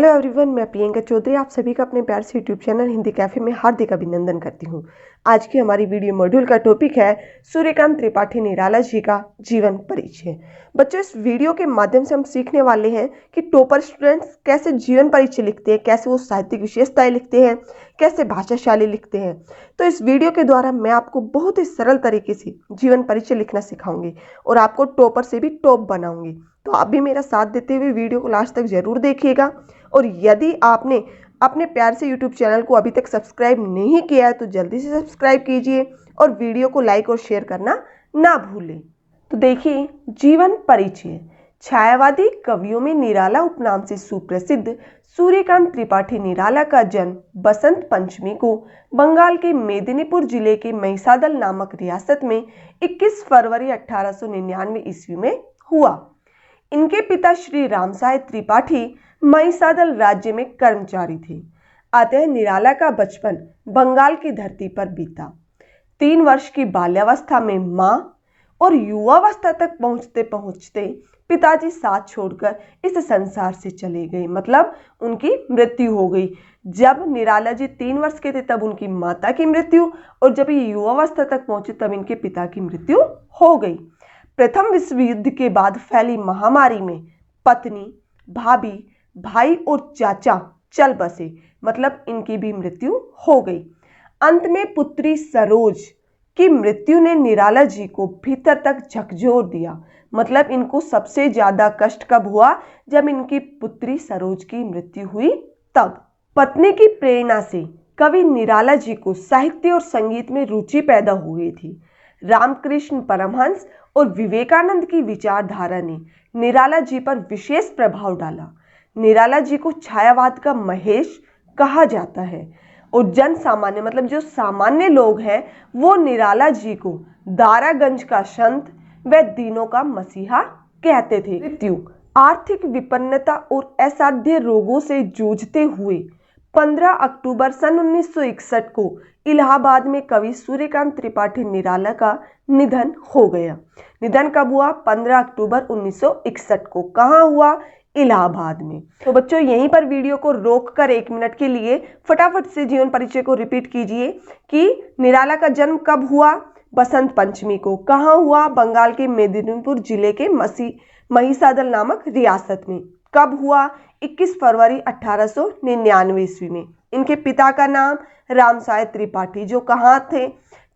Hello everyone, मैं प्रियंका चौधरी आप सभी का अपने प्यार से यूट्यूब चैनल हिंदी कैफे में हार्दिक अभिनंदन करती हूँ। आज की हमारी वीडियो मॉड्यूल का टॉपिक है सूर्यकांत त्रिपाठी निराला जी का जीवन परिचय। बच्चों, इस वीडियो के माध्यम से हम सीखने वाले हैं कि टॉपर स्टूडेंट्स कैसे जीवन परिचय लिखते हैं, कैसे वो साहित्यिक विशेषताएं लिखते हैं, कैसे भाषाशाली लिखते हैं। तो इस वीडियो के द्वारा मैं आपको बहुत ही सरल तरीके से जीवन परिचय लिखना सिखाऊंगी और आपको टॉपर से भी टॉप बनाऊंगी। तो आप भी मेरा साथ देते हुए वीडियो को लास्ट तक जरूर देखिएगा। और यदि आपने अपने प्यार से YouTube चैनल को अभी तक सब्सक्राइब नहीं किया है तो जल्दी से सब्सक्राइब कीजिए और वीडियो को लाइक और शेयर करना ना भूलें। तो देखिए, जीवन परिचय। छायावादी कवियों में निराला उपनाम से सुप्रसिद्ध सूर्यकांत त्रिपाठी निराला का जन्म बसंत पंचमी को बंगाल के मेदिनीपुर जिले के महिसादल नामक रियासत में 21 फरवरी 1899 ईस्वी में हुआ। इनके पिता श्री रामसाय त्रिपाठी महिसादल राज्य में कर्मचारी थे। अतः निराला का बचपन बंगाल की धरती पर बीता। 3 वर्ष की बाल्यावस्था में मां और युवावस्था तक पहुंचते पहुंचते पिताजी साथ छोड़कर इस संसार से चले गए, मतलब उनकी मृत्यु हो गई। जब निराला जी 3 वर्ष के थे तब उनकी माता की मृत्यु, और जब ये युवावस्था तक पहुंचे तब इनके पिता की मृत्यु हो गई। प्रथम विश्व युद्ध के बाद फैली महामारी में पत्नी, भाभी, भाई और चाचा चल बसे, मतलब इनकी भी मृत्यु हो गई। अंत में पुत्री सरोज की मृत्यु ने निराला जी को भीतर तक झकझोर दिया, मतलब इनको सबसे ज्यादा कष्ट कब हुआ? जब इनकी पुत्री सरोज की मृत्यु हुई तब। पत्नी की प्रेरणा से कवि निराला जी को साहित्य और संगीत में रुचि पैदा हुई थी। रामकृष्ण परमहंस और विवेकानंद की विचारधारा ने निराला जी पर विशेष प्रभाव डाला। निराला जी को छायावाद का महेश कहा जाता है और जन सामान्य, मतलब जो सामान्य लोग हैं, वो निराला जी को दारागंज का संत व दीनों का मसीहा कहते थे। मृत्यु। आर्थिक विपन्नता और असाध्य रोगों से जूझते हुए 15 अक्टूबर सन 1961 को इलाहाबाद में कवि सूर्यकांत त्रिपाठी निराला का निधन हो गया। निधन कब हुआ? 15 अक्टूबर 1961 को। कहाँ हुआ? इलाहाबाद में। तो बच्चों, यहीं पर वीडियो को रोककर 1 मिनट के लिए फटाफट से जीवन परिचय को रिपीट कीजिए कि निराला का जन्म कब हुआ? बसंत पंचमी को। कहाँ हुआ? बंगाल के मेदिनीपुर जिले के महिसादल नामक रियासत में। कब हुआ? 21 फरवरी 1899 ईस्वी में। इनके पिता का नाम रामसाय त्रिपाठी, जो कहाँ थे,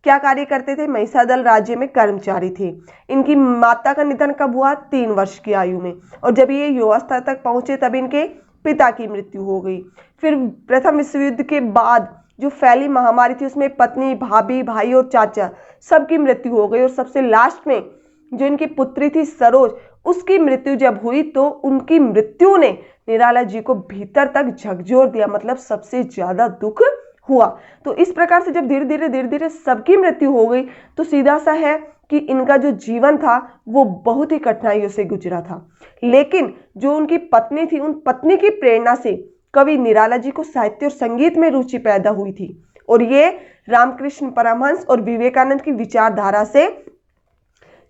क्या कार्य करते थे? महिसादल राज्य में कर्मचारी थे। इनकी माता का निधन कब हुआ? 3 वर्ष की आयु में, और जब ये युवावस्था तक पहुंचे तब इनके पिता की मृत्यु हो गई। फिर प्रथम विश्व युद्ध के बाद जो फैली महामारी थी उसमें पत्नी, भाभी, भाई और चाचा सबकी मृत्यु हो गई, और सबसे लास्ट में जो इनकी पुत्री थी सरोज, उसकी मृत्यु जब हुई तो उनकी मृत्यु ने निराला जी को भीतर तक झकझोर दिया, मतलब सबसे ज्यादा दुख हुआ। तो इस प्रकार से जब धीरे धीरे सबकी मृत्यु हो गई तो सीधा सा है कि इनका जो जीवन था वो बहुत ही कठिनाइयों से गुजरा था। लेकिन जो उनकी पत्नी थी, उन पत्नी की प्रेरणा से कवि निराला जी को साहित्य और संगीत में रुचि पैदा हुई थी, और ये रामकृष्ण परमहंस और विवेकानंद की विचारधारा से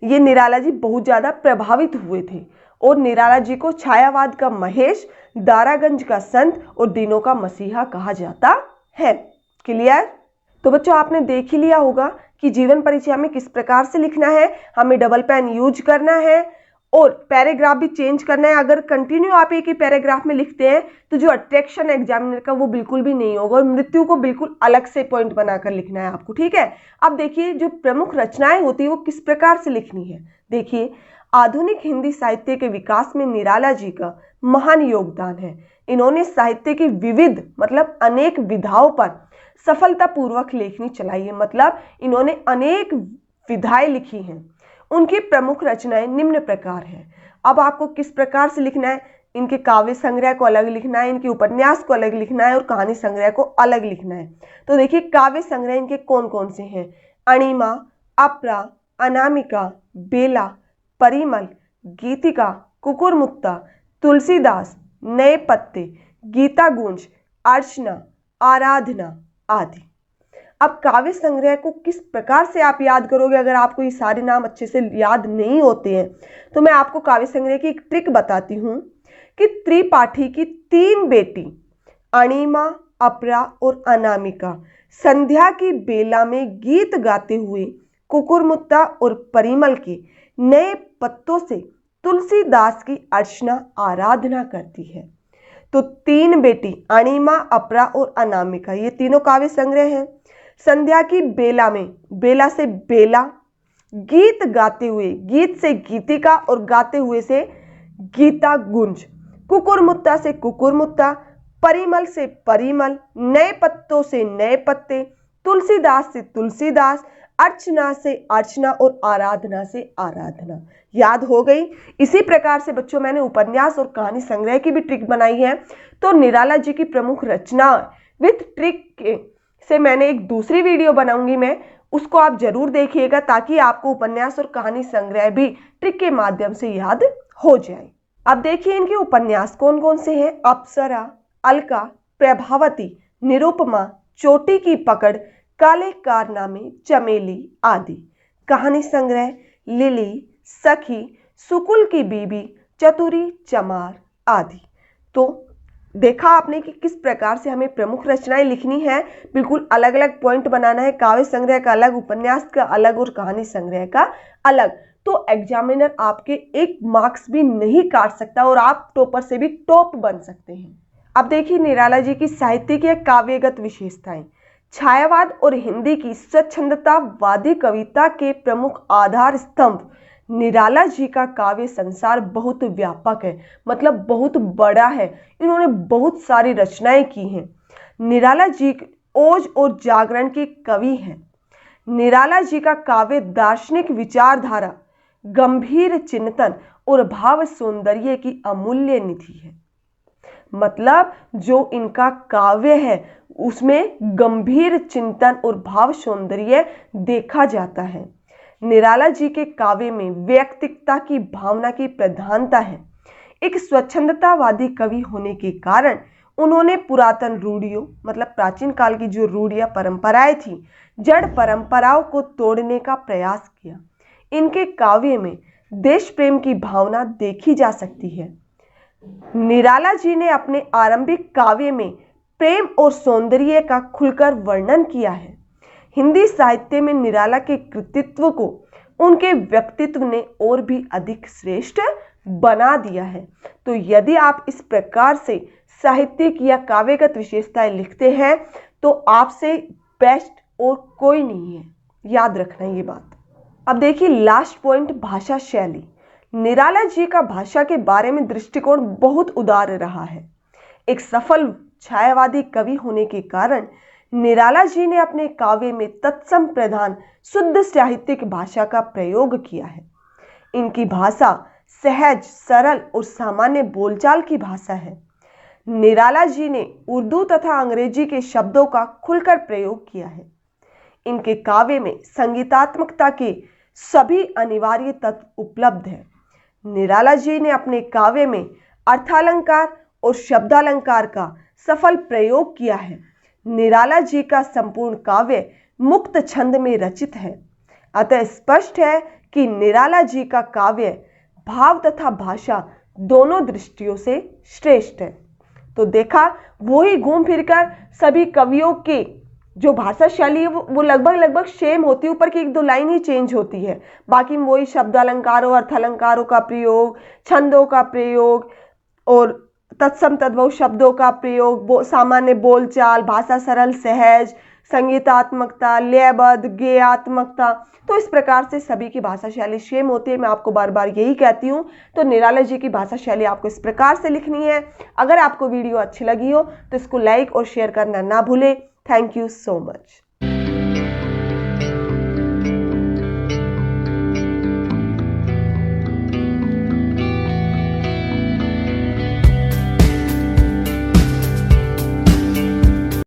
ये निराला जी बहुत ज्यादा प्रभावित हुए थे, और निराला जी को छायावाद का महेश, दारागंज का संत और दीनों का मसीहा कहा जाता है। क्लियर? तो बच्चों, आपने देख ही लिया होगा कि जीवन परिचय हमें किस प्रकार से लिखना है। हमें डबल पेन यूज करना है और पैराग्राफ भी चेंज करना है। अगर कंटिन्यू आप एक ही पैराग्राफ में लिखते हैं तो जो अट्रैक्शन एग्जामिनर का वो बिल्कुल भी नहीं होगा, और मृत्यु को बिल्कुल अलग से पॉइंट बनाकर लिखना है आपको। ठीक है? अब देखिए, जो प्रमुख रचनाएं होती है वो किस प्रकार से लिखनी है। देखिए, आधुनिक हिंदी साहित्य के विकास में निराला जी का महान योगदान है। इन्होंने साहित्य की विविध, मतलब अनेक विधाओं पर सफलतापूर्वक लेखनी चलाई है, मतलब इन्होंने अनेक विधाएं लिखी हैं। उनकी प्रमुख रचनाएं निम्न प्रकार हैं। अब आपको किस प्रकार से लिखना है? इनके काव्य संग्रह को अलग लिखना है, इनके उपन्यास को अलग लिखना है और कहानी संग्रह को अलग लिखना है। तो देखिए, काव्य संग्रह इनके कौन कौन से हैं? अणिमा, अपरा, अनामिका, बेला, परिमल, गीतिका, कुकुरमुक्ता, तुलसीदास, नए पत्ते, गीता गुंज, अर्चना, आराधना आदि। अब काव्य संग्रह को किस प्रकार से आप याद करोगे? अगर आपको ये सारे नाम अच्छे से याद नहीं होते हैं तो मैं आपको काव्य संग्रह की एक ट्रिक बताती हूँ कि त्रिपाठी की तीन बेटी अणिमा, अपरा और अनामिका संध्या की बेला में गीत गाते हुए कुकुरमुत्ता और परिमल के नए पत्तों से तुलसीदास की अर्चना आराधना करती है। तो तीन बेटी अणिमा, अपरा और अनामिका ये तीनों काव्य संग्रह हैं। संध्या की बेला में, बेला से बेला, गीत गाते हुए, गीत से गीतिका और गाते हुए से गीता गुंज, कुकुरमुत्ता से कुकुरमुत्ता, परिमल से परिमल, नए पत्तों से नए पत्ते, तुलसीदास से तुलसीदास, अर्चना से अर्चना और आराधना से आराधना। याद हो गई। इसी प्रकार से बच्चों मैंने उपन्यास और कहानी संग्रह की भी ट्रिक बनाई है। तो निराला जी की प्रमुख रचना विथ ट्रिक से मैंने एक दूसरी वीडियो बनाऊंगी मैं, उसको आप जरूर देखिएगा ताकि आपको उपन्यास और कहानी संग्रह भी ट्रिक के माध्यम से याद हो जाए। अब देखिए इनके उपन्यास कौन कौन से हैं। अप्सरा, अलका, प्रभावती, निरुपमा, चोटी की पकड़, काले कारनामे, चमेली आदि। कहानी संग्रह लिली, सखी, सुकुल की बीबी, चतुरी, चमार आदि। तो देखा आपने कि किस प्रकार से हमें प्रमुख रचनाएं लिखनी है। बिल्कुल अलग अलग पॉइंट बनाना है, काव्य संग्रह का अलग, उपन्यास का अलग और कहानी संग्रह का अलग। तो एग्जामिनर आपके एक मार्क्स भी नहीं काट सकता और आप टॉपर से भी टॉप बन सकते हैं। अब देखिए निराला जी की साहित्यिक या काव्यगत विशेषताएं। छायावाद और हिंदी की स्वच्छंदतावादी कविता के प्रमुख आधार स्तंभ। निराला जी का काव्य संसार बहुत व्यापक है, मतलब बहुत बड़ा है। इन्होंने बहुत सारी रचनाएं की हैं। निराला जी ओज और जागरण के कवि हैं। निराला जी का काव्य दार्शनिक विचारधारा, गंभीर चिंतन और भाव सौंदर्य की अमूल्य निधि है। मतलब जो इनका काव्य है उसमें गंभीर चिंतन और भाव सौंदर्य देखा जाता है। निराला जी के काव्य में व्यक्तिकता की भावना की प्रधानता है। एक स्वच्छंदतावादी कवि होने के कारण उन्होंने पुरातन रूढ़ियों, मतलब प्राचीन काल की जो रूढ़ियां परंपराएं थी, जड़ परंपराओं को तोड़ने का प्रयास किया। इनके काव्य में देश प्रेम की भावना देखी जा सकती है। निराला जी ने अपने आरंभिक काव्य में प्रेम और सौंदर्य का खुलकर वर्णन किया है। हिंदी साहित्य में निराला के कृतित्व को उनके व्यक्तित्व ने और भी अधिक श्रेष्ठ बना दिया है। तो यदि आप इस प्रकार से साहित्यिक या काव्यगत विशेषताएं लिखते हैं तो आपसे बेस्ट और कोई नहीं है, याद रखना ये बात। अब देखिए लास्ट पॉइंट, भाषा शैली। निराला जी का भाषा के बारे में दृष्टिकोण बहुत उदार रहा है। एक सफल छायावादी कवि होने के कारण निराला जी ने अपने काव्य में तत्सम प्रधान शुद्ध साहित्यिक भाषा का प्रयोग किया है। इनकी भाषा सहज, सरल और सामान्य बोलचाल की भाषा है। निराला जी ने उर्दू तथा अंग्रेजी के शब्दों का खुलकर प्रयोग किया है। इनके काव्य में संगीतात्मकता के सभी अनिवार्य तत्व उपलब्ध हैं। निराला जी ने अपने काव्य में अर्थालंकार और शब्दालंकार का सफल प्रयोग किया है। निराला जी का संपूर्ण काव्य मुक्त छंद में रचित है। अतः स्पष्ट है कि निराला जी का काव्य भाव तथा भाषा दोनों दृष्टियों से श्रेष्ठ है। तो देखा, वो ही घूम फिरकर सभी कवियों के जो भाषा शैली है वो लगभग सेम होती है, ऊपर की एक दो लाइन ही चेंज होती है। बाकी वही शब्दालंकारों, अर्थालंकारों का प्रयोग, छंदों का प्रयोग और तत्सम तद्भव शब्दों का प्रयोग, सामान्य बोलचाल, भाषा सरल सहज, संगीतात्मकता, लयबद्ध, गेयात्मकता। तो इस प्रकार से सभी की भाषा शैली सेम होती है। मैं आपको बार बार यही कहती हूँ। तो निराला जी की भाषा शैली आपको इस प्रकार से लिखनी है। अगर आपको वीडियो अच्छी लगी हो तो इसको लाइक और शेयर करना ना भूलें। Thank you so much.